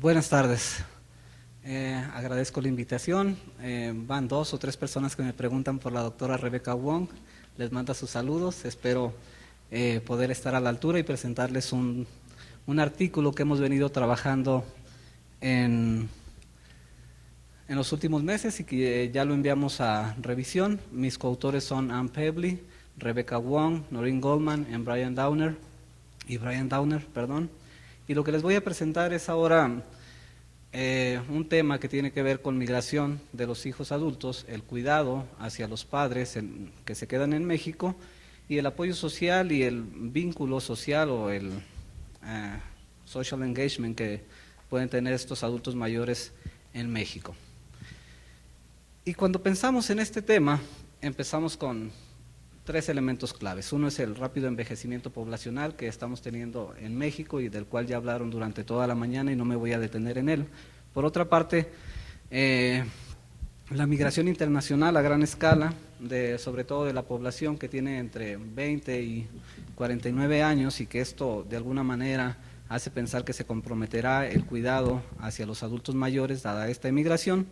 Buenas tardes. Agradezco la invitación. Van 2 o 3 personas que me preguntan por la doctora Rebecca Wong. Les manda sus saludos. Espero poder estar a la altura y presentarles un artículo que hemos venido trabajando en los últimos meses y que ya lo enviamos a revisión. Mis coautores son Ann Pebley, Rebecca Wong, Noreen Goldman y Brian Downer. Y lo que les voy a presentar es ahora un tema que tiene que ver con migración de los hijos adultos, el cuidado hacia los padres que se quedan en México y el apoyo social y el vínculo social o el social engagement que pueden tener estos adultos mayores en México. Y cuando pensamos en este tema, empezamos con 3 elementos claves. Uno es el rápido envejecimiento poblacional que estamos teniendo en México y del cual ya hablaron durante toda la mañana y no me voy a detener en él. Por otra parte, la migración internacional a gran escala, sobre todo de la población que tiene entre 20 y 49 años y que esto de alguna manera hace pensar que se comprometerá el cuidado hacia los adultos mayores dada esta emigración.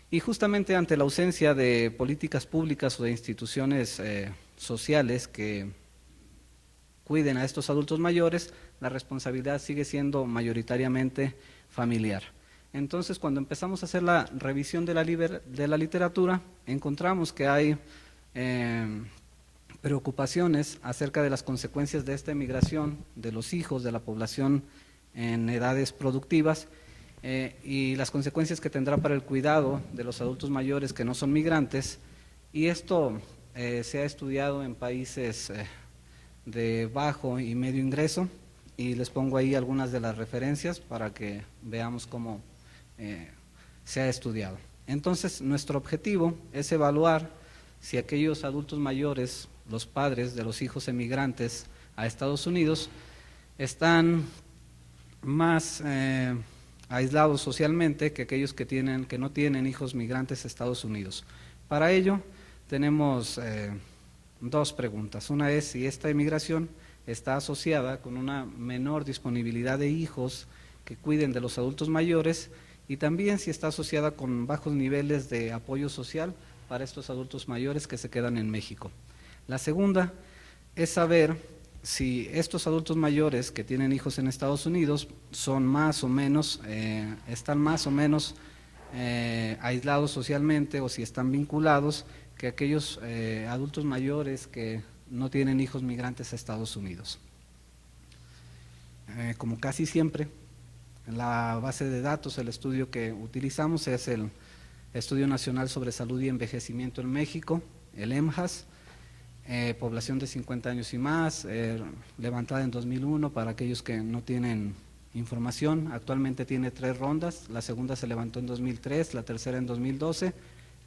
Y justamente ante la ausencia de políticas públicas o de instituciones sociales que cuiden a estos adultos mayores, la responsabilidad sigue siendo mayoritariamente familiar. Entonces, cuando empezamos a hacer la revisión de la literatura, encontramos que hay preocupaciones acerca de las consecuencias de esta emigración de los hijos de la población en edades productivas, y las consecuencias que tendrá para el cuidado de los adultos mayores que no son migrantes, y esto se ha estudiado en países de bajo y medio ingreso, y les pongo ahí algunas de las referencias para que veamos cómo se ha estudiado. Entonces, nuestro objetivo es evaluar si aquellos adultos mayores, los padres de los hijos emigrantes a Estados Unidos, están más aislados socialmente que aquellos que no tienen hijos migrantes a Estados Unidos. Para ello tenemos 2 preguntas. Una es si esta emigración está asociada con una menor disponibilidad de hijos que cuiden de los adultos mayores, y también si está asociada con bajos niveles de apoyo social para estos adultos mayores que se quedan en México. La segunda es saber si estos adultos mayores que tienen hijos en Estados Unidos son más o menos, están más o menos aislados socialmente, o si están vinculados que aquellos adultos mayores que no tienen hijos migrantes a Estados Unidos. Como casi siempre, la base de datos, el estudio que utilizamos es el Estudio Nacional sobre Salud y Envejecimiento en México, el EMHAS, población de 50 años y más, levantada en 2001 para aquellos que no tienen información. Actualmente tiene 3 rondas, la segunda se levantó en 2003, la tercera en 2012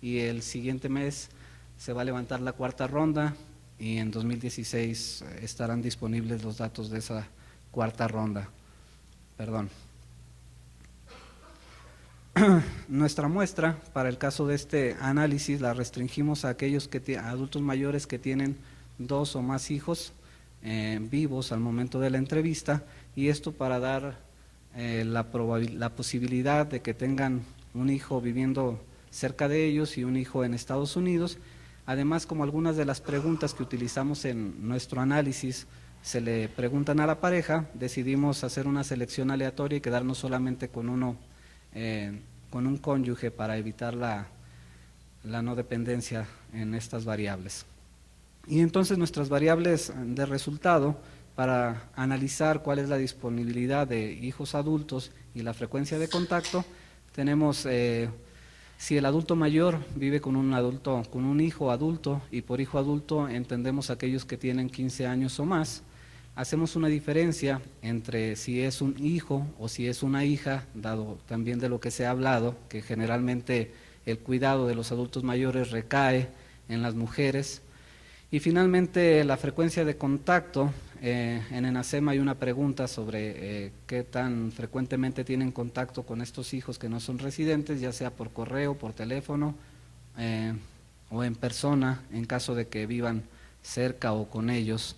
y el siguiente mes se va a levantar la 4ª ronda y en 2016 estarán disponibles los datos de esa 4ª ronda. Nuestra muestra para el caso de este análisis la restringimos a aquellos adultos mayores que tienen 2 o más hijos vivos al momento de la entrevista, y esto para dar la posibilidad de que tengan un hijo viviendo cerca de ellos y un hijo en Estados Unidos. Además, como algunas de las preguntas que utilizamos en nuestro análisis se le preguntan a la pareja, decidimos hacer una selección aleatoria y quedarnos solamente con con un cónyuge para evitar la no dependencia en estas variables. Y entonces nuestras variables de resultado para analizar cuál es la disponibilidad de hijos adultos y la frecuencia de contacto, tenemos si el adulto mayor vive con un hijo adulto, y por hijo adulto entendemos aquellos que tienen 15 años o más. Hacemos una diferencia entre si es un hijo o si es una hija, dado también de lo que se ha hablado, que generalmente el cuidado de los adultos mayores recae en las mujeres. Y finalmente, la frecuencia de contacto. En ENACEM hay una pregunta sobre qué tan frecuentemente tienen contacto con estos hijos que no son residentes, ya sea por correo, por teléfono o en persona, en caso de que vivan cerca o con ellos.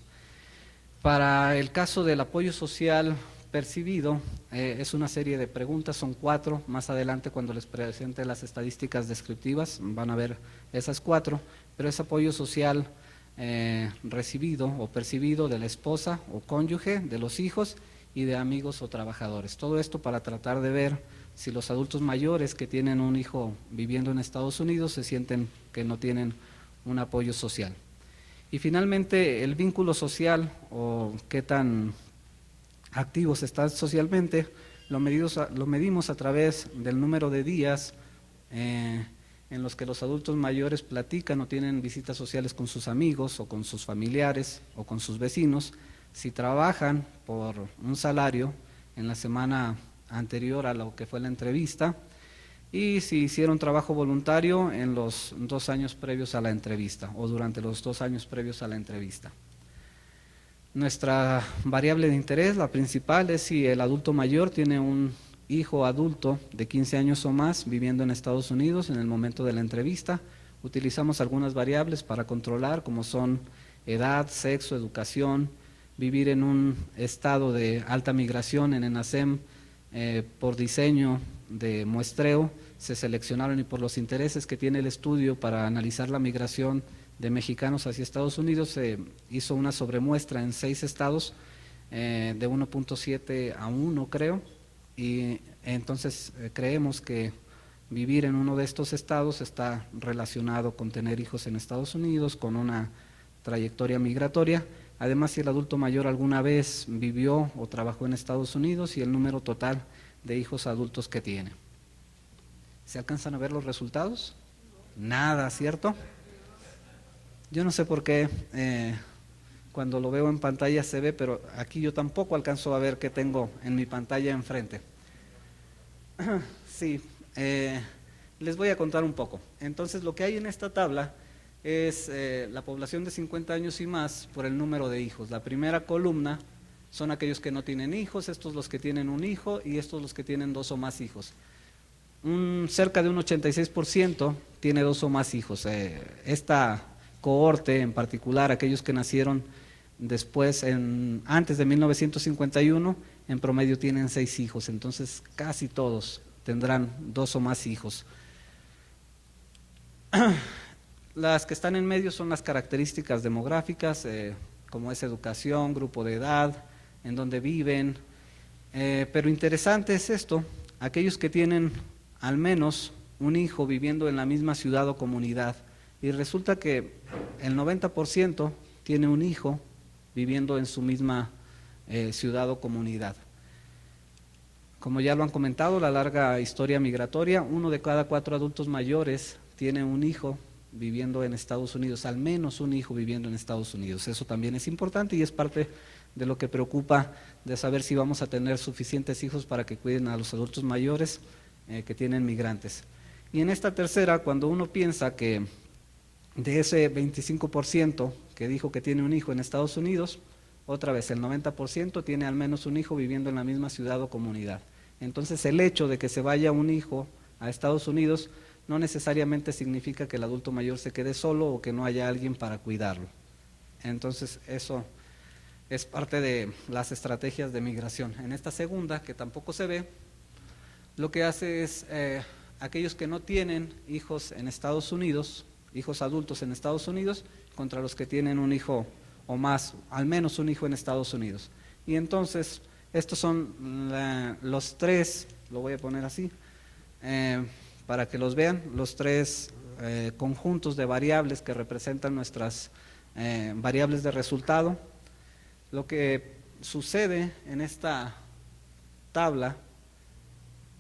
Para el caso del apoyo social percibido es una serie de preguntas, son 4, más adelante cuando les presente las estadísticas descriptivas van a ver esas 4, pero es apoyo social recibido o percibido de la esposa o cónyuge, de los hijos y de amigos o trabajadores. Todo esto para tratar de ver si los adultos mayores que tienen un hijo viviendo en Estados Unidos se sienten que no tienen un apoyo social. Y finalmente el vínculo social o qué tan activos están socialmente lo medimos a través del número de días en los que los adultos mayores platican o tienen visitas sociales con sus amigos o con sus familiares o con sus vecinos, si trabajan por un salario en la semana anterior a lo que fue la entrevista y si hicieron trabajo voluntario en los 2 años previos a la entrevista o durante los 2 años previos a la entrevista. Nuestra variable de interés, la principal, es si el adulto mayor tiene un hijo adulto de 15 años o más viviendo en Estados Unidos en el momento de la entrevista. Utilizamos algunas variables para controlar, como son edad, sexo, educación, vivir en un estado de alta migración en ENASEM por diseño de muestreo, se seleccionaron y por los intereses que tiene el estudio para analizar la migración de mexicanos hacia Estados Unidos, se hizo una sobremuestra en 6 estados de 1.7 a 1 creo, y entonces creemos que vivir en uno de estos estados está relacionado con tener hijos en Estados Unidos, con una trayectoria migratoria. Además, si el adulto mayor alguna vez vivió o trabajó en Estados Unidos y el número total de hijos adultos que tiene. ¿Se alcanzan a ver los resultados? Nada, ¿cierto? Yo no sé por qué cuando lo veo en pantalla se ve, pero aquí yo tampoco alcanzo a ver qué tengo en mi pantalla enfrente. Sí, les voy a contar un poco. Entonces, lo que hay en esta tabla es la población de 50 años y más por el número de hijos. La primera columna son aquellos que no tienen hijos, estos los que tienen un hijo y estos los que tienen 2 o más hijos. Cerca de un 86% tiene 2 o más hijos. Esta cohorte en particular, aquellos que nacieron después, antes de 1951, en promedio tienen 6 hijos, entonces casi todos tendrán 2 o más hijos. Las que están en medio son las características demográficas, como es educación, grupo de edad, en donde viven, pero interesante es esto, aquellos que tienen al menos un hijo viviendo en la misma ciudad o comunidad, y resulta que el 90% tiene un hijo viviendo en su misma ciudad o comunidad. Como ya lo han comentado, la larga historia migratoria, 1 de cada 4 adultos mayores tiene un hijo viviendo en Estados Unidos, al menos un hijo viviendo en Estados Unidos. Eso también es importante y es parte de lo que preocupa de saber si vamos a tener suficientes hijos para que cuiden a los adultos mayores que tienen migrantes. Y en esta tercera, cuando uno piensa que de ese 25% que dijo que tiene un hijo en Estados Unidos, otra vez el 90% tiene al menos un hijo viviendo en la misma ciudad o comunidad. Entonces el hecho de que se vaya un hijo a Estados Unidos no necesariamente significa que el adulto mayor se quede solo o que no haya alguien para cuidarlo. Entonces eso es parte de las estrategias de migración. En esta segunda, que tampoco se ve, lo que hace es aquellos que no tienen hijos en Estados Unidos, hijos adultos en Estados Unidos, contra los que tienen un hijo o más, al menos un hijo en Estados Unidos. Y entonces, estos son los 3, lo voy a poner así, para que los vean, los 3 conjuntos de variables que representan nuestras variables de resultado. Lo que sucede en esta tabla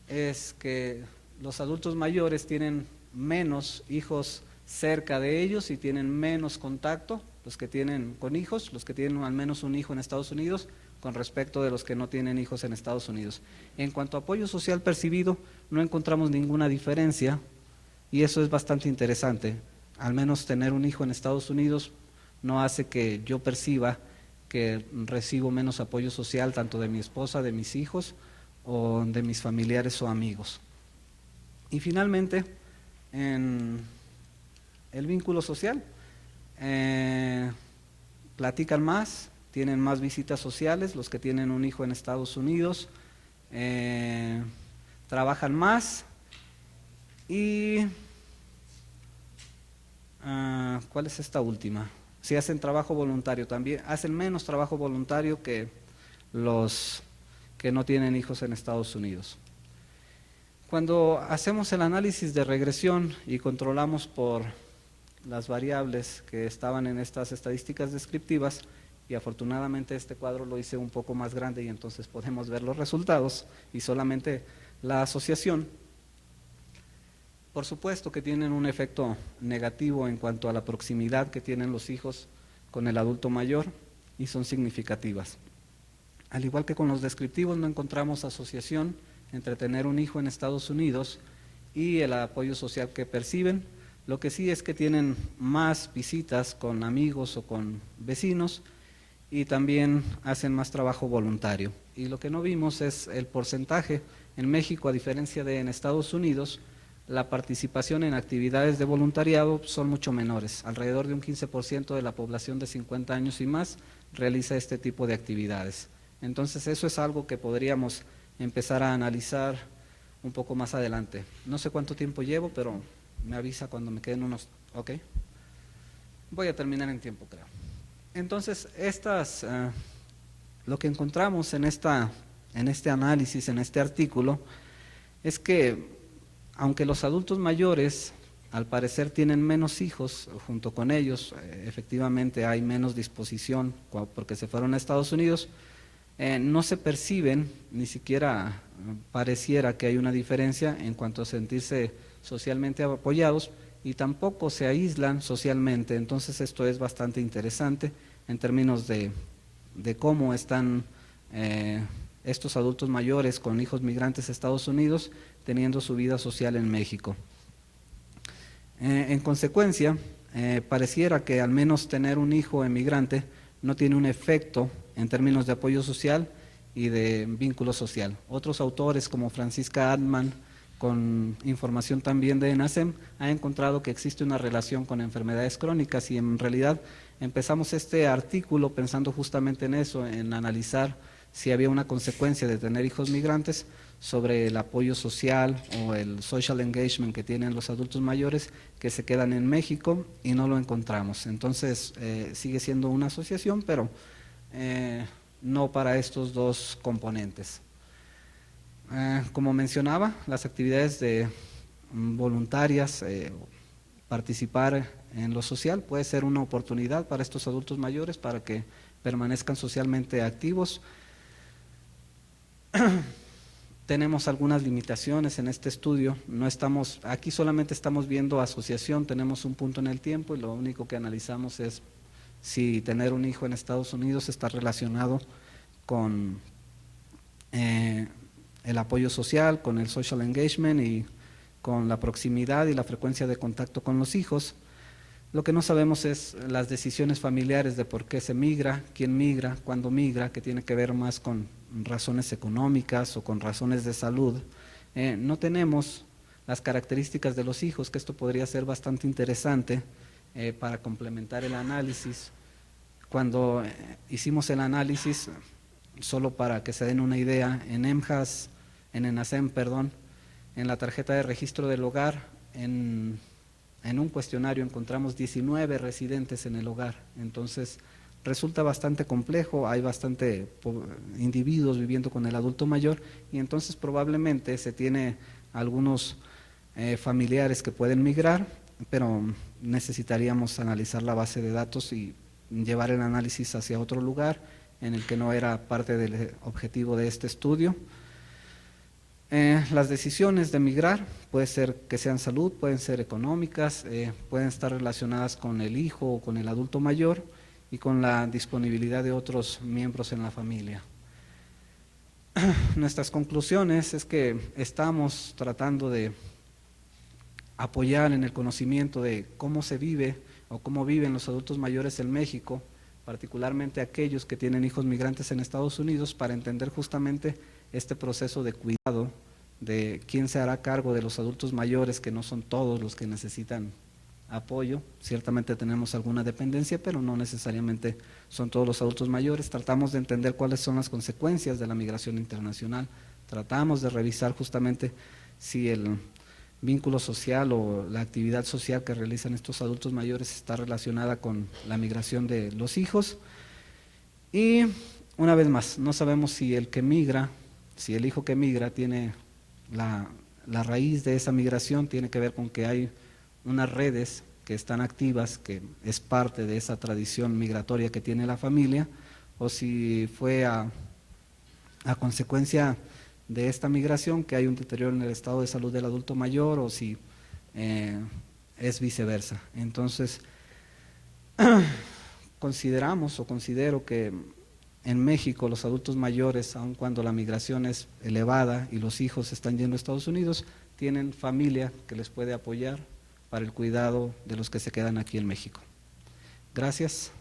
es que los adultos mayores tienen menos hijos cerca de ellos y tienen menos contacto, los que tienen con hijos, los que tienen al menos un hijo en Estados Unidos, con respecto de los que no tienen hijos en Estados Unidos. En cuanto a apoyo social percibido, no encontramos ninguna diferencia y eso es bastante interesante. Al menos tener un hijo en Estados Unidos no hace que yo perciba que recibo menos apoyo social tanto de mi esposa, de mis hijos o de mis familiares o amigos. Y finalmente, en el vínculo social, platican más, tienen más visitas sociales, los que tienen un hijo en Estados Unidos, trabajan más y ¿cuál es esta última? Si hacen trabajo voluntario también, hacen menos trabajo voluntario que los que no tienen hijos en Estados Unidos. Cuando hacemos el análisis de regresión y controlamos por las variables que estaban en estas estadísticas descriptivas, y afortunadamente este cuadro lo hice un poco más grande y entonces podemos ver los resultados y solamente la asociación, por supuesto que tienen un efecto negativo en cuanto a la proximidad que tienen los hijos con el adulto mayor y son significativas. Al igual que con los descriptivos, no encontramos asociación entre tener un hijo en Estados Unidos y el apoyo social que perciben. Lo que sí es que tienen más visitas con amigos o con vecinos y también hacen más trabajo voluntario. Y lo que no vimos es el porcentaje. En México, a diferencia de en Estados Unidos, la participación en actividades de voluntariado son mucho menores. Alrededor de un 15% de la población de 50 años y más realiza este tipo de actividades. Entonces eso es algo que podríamos empezar a analizar un poco más adelante. No sé cuánto tiempo llevo, pero me avisa cuando me queden unos... Ok. Voy a terminar en tiempo, creo. Entonces, lo que encontramos en este análisis, en este artículo, es que aunque los adultos mayores al parecer tienen menos hijos, junto con ellos efectivamente hay menos disposición porque se fueron a Estados Unidos, no se perciben, ni siquiera pareciera que hay una diferencia en cuanto a sentirse socialmente apoyados y tampoco se aíslan socialmente. Entonces esto es bastante interesante en términos de cómo están estos adultos mayores con hijos migrantes a Estados Unidos teniendo su vida social en México. En consecuencia, pareciera que al menos tener un hijo emigrante no tiene un efecto en términos de apoyo social y de vínculo social. Otros autores como Francisca Altman, con información también de ENASEM, ha encontrado que existe una relación con enfermedades crónicas y en realidad empezamos este artículo pensando justamente en eso, en analizar si había una consecuencia de tener hijos migrantes sobre el apoyo social o el social engagement que tienen los adultos mayores que se quedan en México y no lo encontramos. Entonces sigue siendo una asociación, pero no para estos dos componentes. Como mencionaba, las actividades voluntarias, participar en lo social puede ser una oportunidad para estos adultos mayores para que permanezcan socialmente activos. Tenemos algunas limitaciones en este estudio, aquí solamente estamos viendo asociación, tenemos un punto en el tiempo y lo único que analizamos es si tener un hijo en Estados Unidos está relacionado con el apoyo social, con el social engagement y con la proximidad y la frecuencia de contacto con los hijos. Lo que no sabemos es las decisiones familiares de por qué se migra, quién migra, cuándo migra, que tiene que ver más con razones económicas o con razones de salud. No tenemos las características de los hijos, que esto podría ser bastante interesante para complementar el análisis. Cuando hicimos el análisis, solo para que se den una idea, en ENASEM, en la tarjeta de registro del hogar, en un cuestionario encontramos 19 residentes en el hogar, entonces resulta bastante complejo, hay bastante individuos viviendo con el adulto mayor y entonces probablemente se tiene algunos familiares que pueden migrar, pero necesitaríamos analizar la base de datos y llevar el análisis hacia otro lugar en el que no era parte del objetivo de este estudio. Las decisiones de migrar puede ser que sean salud, pueden ser económicas, pueden estar relacionadas con el hijo o con el adulto mayor y con la disponibilidad de otros miembros en la familia. Nuestras conclusiones es que estamos tratando de apoyar en el conocimiento de cómo se vive o cómo viven los adultos mayores en México, particularmente aquellos que tienen hijos migrantes en Estados Unidos, para entender justamente este proceso de cuidado, de quién se hará cargo de los adultos mayores, que no son todos los que necesitan apoyo. Ciertamente tenemos alguna dependencia, pero no necesariamente son todos los adultos mayores. Tratamos de entender cuáles son las consecuencias de la migración internacional. Tratamos de revisar justamente si el vínculo social o la actividad social que realizan estos adultos mayores está relacionada con la migración de los hijos. Y una vez más, no sabemos si el que migra, si el hijo que migra tiene la raíz de esa migración, tiene que ver con que hay unas redes que están activas, que es parte de esa tradición migratoria que tiene la familia, o si fue a consecuencia de esta migración que hay un deterioro en el estado de salud del adulto mayor, o si es viceversa. Entonces, considero que en México los adultos mayores, aun cuando la migración es elevada y los hijos están yendo a Estados Unidos, tienen familia que les puede apoyar para el cuidado de los que se quedan aquí en México. Gracias.